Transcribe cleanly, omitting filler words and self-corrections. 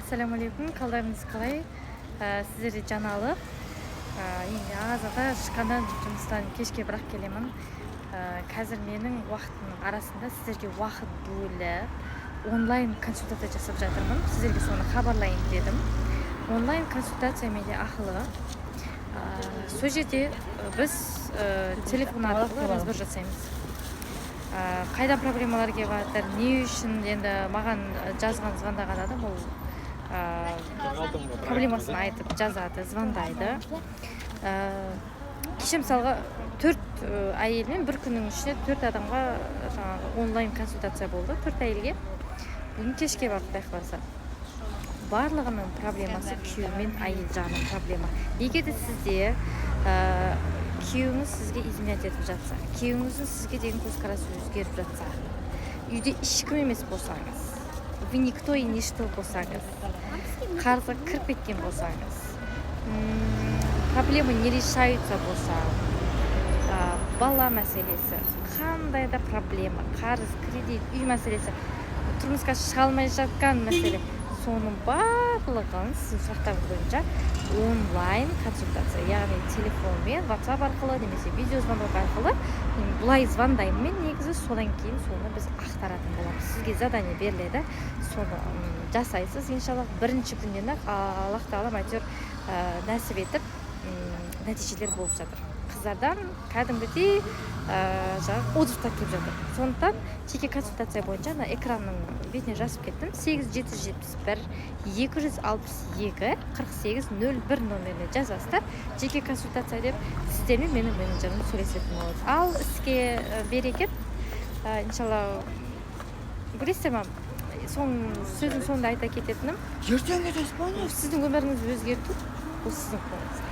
Ассаламу алейкум, қалдарыңыз қалай? Сіздерде жаңалық. Енді азада шыққандан жұмыстан кешке бірақ келемін. Қазір менің уақытымның арасында сіздерге уақыт бөліп онлайн консультация жасап жатырмын. Сіздерге соны хабарлайын дедім. Онлайн консультация менде ақылы. Сол жерде біз телефон арқылы разбор жасаймыз. Қайда проблемалар келіп жатыр, не үшін енді маған жазған звондаған адам ол проблемасын айтып жазады, звондайды. Кеше мысалға 4 әйелмен бір күннің ішінде 4 адамға онлайн консультация болды, 4 әйелге. Бүгін кешке бардық құдай қаласа. Барлығының проблемасы күйеу мен әйел жағының проблема. Егер де сізде күйеуіңіз сізге изменять етіп жатса, күйеуіңіздің сізге деген көзқарасы өзгеріп жатса, үйде ешкім емес болсаңыз, вы никто и ничто болсаңыз, қарызға кіріп кеткен болсаңыз, проблема не решаются болса, бала мәселесі, қандай да проблема, қарыз, кредит, үй мәселесі, тұрмысқа шыға алмай жатқан мәселе, соның барлығын сіздің сұрақтарыңыз бойынша онлайн консультация, яғни телефонмен, WhatsApp арқылы немесе видеозвонок арқылы бұлай звондаймын мен, негізі содан кейін соны біз ақтаратын боламыз. Сізге задание беріледі, соны жасайсыз. Иншаллах бірінші күннен-ақ Аллах тағала әйтеуір нәсіп етіп нәтижелер болып жатыр. Қыздардан кәдімгідей отзывтар келіп жатыр. Сондықтан жеке консультация бойынша экранның бетіне жазып кеттім. 8771 262 4801 номеріне жазасыздар. Жеке консультация деп сіздермен менің менеджерім сөйлесетін болады. Ал іске берекет. Иншалла білесіздер ма? Сөздің соңында айта кететінім. Ертең кетесіз ба? Сіздің өміріңізді өзгерту, бұл сіздің қолыңызда.